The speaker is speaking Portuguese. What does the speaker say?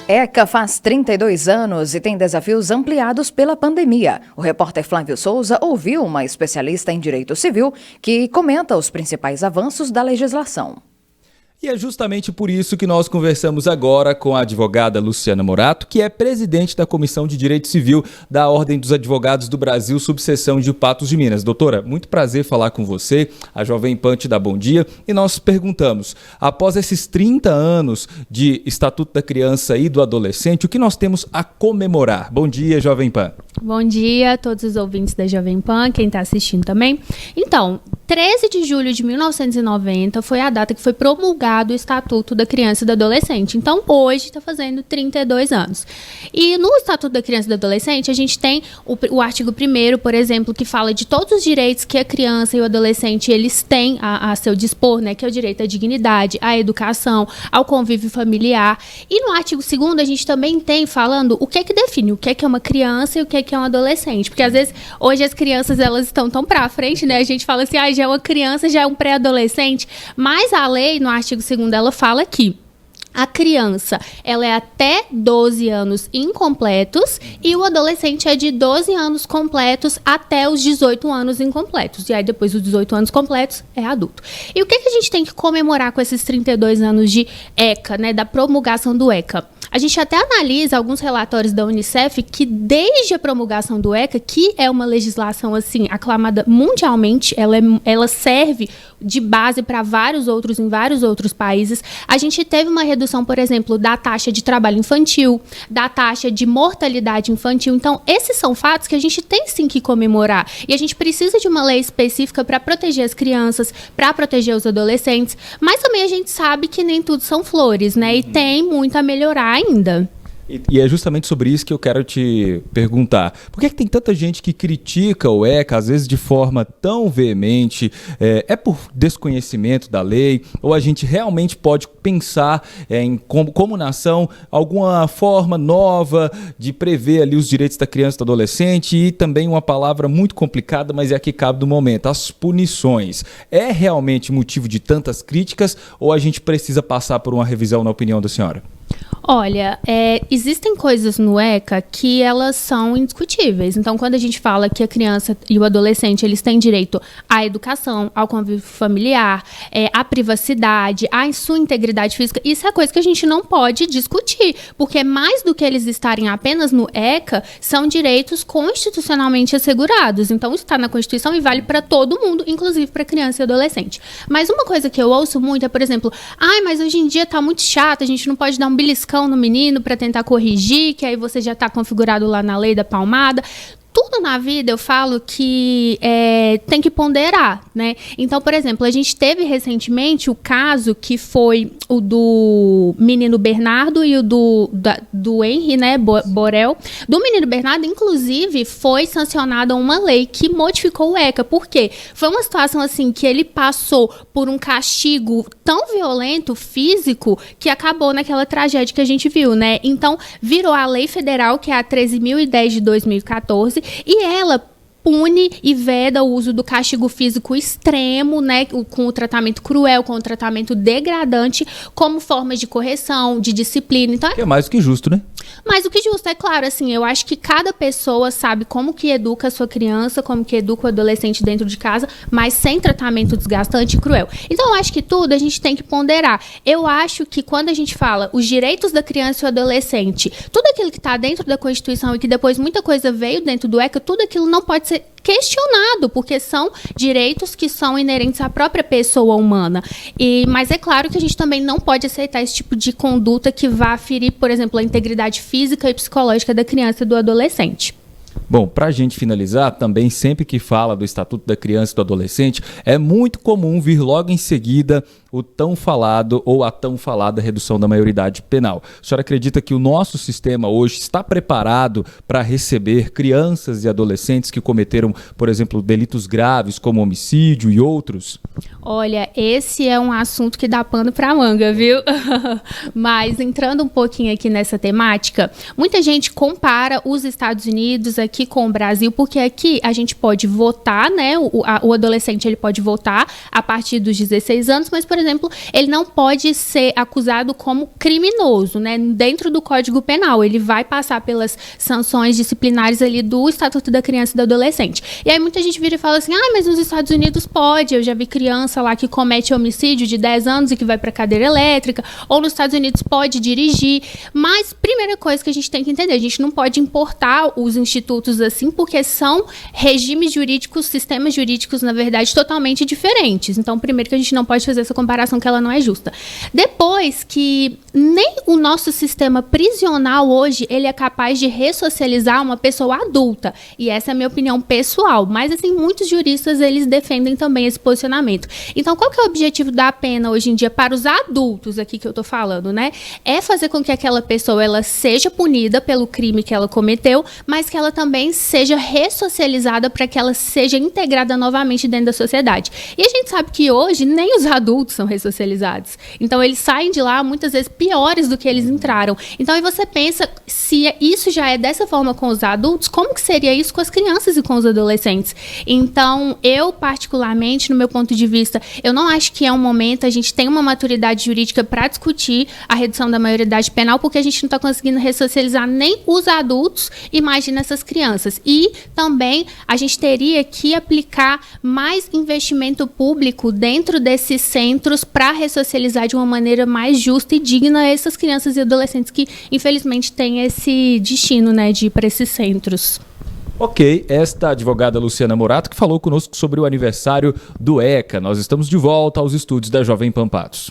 ECA faz 32 anos e tem desafios ampliados pela pandemia. O repórter Flávio Souza ouviu uma especialista em direito civil que comenta os principais avanços da legislação. E é justamente por isso que nós conversamos agora com a advogada Luciana Morato, que é presidente da Comissão de Direito Civil da Ordem dos Advogados do Brasil, subseção de Patos de Minas. Doutora, muito prazer falar com você. A Jovem Pan te dá bom dia. E nós perguntamos, após esses 30 anos de Estatuto da Criança e do Adolescente, o que nós temos a comemorar? Bom dia, Jovem Pan. Bom dia a todos os ouvintes da Jovem Pan, quem está assistindo também. Então, 13 de julho de 1990 foi a data que foi promulgado o Estatuto da Criança e do Adolescente. Então, hoje está fazendo 32 anos. E no Estatuto da Criança e do Adolescente, a gente tem o artigo 1º, por exemplo, que fala de todos os direitos que a criança e o adolescente eles têm a seu dispor, né? Que é o direito à dignidade, à educação, ao convívio familiar. E no artigo 2º, a gente também tem falando o que é que define o que é uma criança e o que é um adolescente. Porque, às vezes, hoje as crianças elas estão tão pra frente, né? A gente fala assim, já é uma criança, já é um pré-adolescente. Mas a lei, no artigo 2º, ela fala que a criança, ela é até 12 anos incompletos e o adolescente é de 12 anos completos até os 18 anos incompletos. E aí, depois dos 18 anos completos, é adulto. E o que a gente tem que comemorar com esses 32 anos de ECA, né, da promulgação do ECA? A gente até analisa alguns relatórios da Unicef que desde a promulgação do ECA, que é uma legislação assim aclamada mundialmente, ela serve de base para em vários outros países, a gente teve uma redução, por exemplo, da taxa de trabalho infantil, da taxa de mortalidade infantil. Então, esses são fatos que a gente tem sim que comemorar. E a gente precisa de uma lei específica para proteger as crianças, para proteger os adolescentes, mas também a gente sabe que nem tudo são flores, né? E tem muito a melhorar ainda. E é justamente sobre isso que eu quero te perguntar. Por que tem tanta gente que critica o ECA, às vezes de forma tão veemente? É por desconhecimento da lei? Ou a gente realmente pode pensar em, como nação, alguma forma nova de prever ali os direitos da criança e do adolescente? E também uma palavra muito complicada, mas é a que cabe do momento, as punições. É realmente motivo de tantas críticas ou a gente precisa passar por uma revisão, na opinião da senhora? Olha, existem coisas no ECA que elas são indiscutíveis. Então, quando a gente fala que a criança e o adolescente eles têm direito à educação, ao convívio familiar, à privacidade, à sua integridade física, isso é coisa que a gente não pode discutir, porque mais do que eles estarem apenas no ECA, são direitos constitucionalmente assegurados. Então, isso está na Constituição e vale para todo mundo, inclusive para criança e adolescente. Mas uma coisa que eu ouço muito é, por exemplo, mas hoje em dia está muito chato, a gente não pode dar um beliscão no menino para tentar corrigir, que aí você já está configurado lá na lei da palmada. Tudo na vida eu falo que tem que ponderar, né? Então, por exemplo, a gente teve recentemente o caso que foi o do menino Bernardo e o do Henry, né, Borel. Do menino Bernardo, inclusive, foi sancionada uma lei que modificou o ECA. Por quê? Foi uma situação assim que ele passou por um castigo tão violento, físico, que acabou naquela tragédia que a gente viu, né? Então, virou a lei federal, que é a 13.010 de 2014, e ela pune e veda o uso do castigo físico extremo, né, com o tratamento cruel, com o tratamento degradante, como formas de correção, de disciplina. Então, é mais do que justo, né? Mais do que justo, é claro, assim, eu acho que cada pessoa sabe como que educa a sua criança, como que educa o adolescente dentro de casa, mas sem tratamento desgastante e cruel. Então, eu acho que tudo a gente tem que ponderar. Eu acho que quando a gente fala os direitos da criança e o adolescente, tudo aquilo que está dentro da Constituição e que depois muita coisa veio dentro do ECA, tudo aquilo não pode ser questionado, porque são direitos que são inerentes à própria pessoa humana. Mas é claro que a gente também não pode aceitar esse tipo de conduta que vá ferir, por exemplo, a integridade física e psicológica da criança e do adolescente. Bom, para a gente finalizar, também sempre que fala do Estatuto da Criança e do Adolescente, é muito comum vir logo em seguida o tão falado ou a tão falada redução da maioridade penal. A senhora acredita que o nosso sistema hoje está preparado para receber crianças e adolescentes que cometeram, por exemplo, delitos graves como homicídio e outros? Olha, esse é um assunto que dá pano para manga, viu? Mas entrando um pouquinho aqui nessa temática, muita gente compara os Estados Unidos aqui aqui com o Brasil, porque aqui a gente pode votar, né? O adolescente ele pode votar a partir dos 16 anos, mas, por exemplo, ele não pode ser acusado como criminoso, né? Dentro do Código Penal, ele vai passar pelas sanções disciplinares ali do Estatuto da Criança e do Adolescente. E aí muita gente vira e fala assim, mas nos Estados Unidos pode, eu já vi criança lá que comete homicídio de 10 anos e que vai para cadeira elétrica, ou nos Estados Unidos pode dirigir, mas primeira coisa que a gente tem que entender, a gente não pode importar os institutos assim, porque são regimes jurídicos, sistemas jurídicos, na verdade, totalmente diferentes. Então, primeiro que a gente não pode fazer essa comparação, que ela não é justa. Depois que nem o nosso sistema prisional hoje, ele é capaz de ressocializar uma pessoa adulta, e essa é a minha opinião pessoal, mas assim, muitos juristas, eles defendem também esse posicionamento. Então, qual que é o objetivo da pena hoje em dia para os adultos aqui que eu tô falando, né? É fazer com que aquela pessoa, ela seja punida pelo crime que ela cometeu, mas que ela também seja ressocializada para que ela seja integrada novamente dentro da sociedade. E a gente sabe que hoje nem os adultos são ressocializados. Então, eles saem de lá muitas vezes piores do que eles entraram. Então, aí você pensa, se isso já é dessa forma com os adultos, como que seria isso com as crianças e com os adolescentes? Então, eu particularmente, no meu ponto de vista, eu não acho que é um momento, a gente tem uma maturidade jurídica para discutir a redução da maioridade penal, porque a gente não está conseguindo ressocializar nem os adultos, imagina essas crianças. E também a gente teria que aplicar mais investimento público dentro desses centros para ressocializar de uma maneira mais justa e digna essas crianças e adolescentes que, infelizmente, têm esse destino, né, de ir para esses centros. Ok, esta advogada Luciana Morato que falou conosco sobre o aniversário do ECA. Nós estamos de volta aos estúdios da Jovem Pan Patos.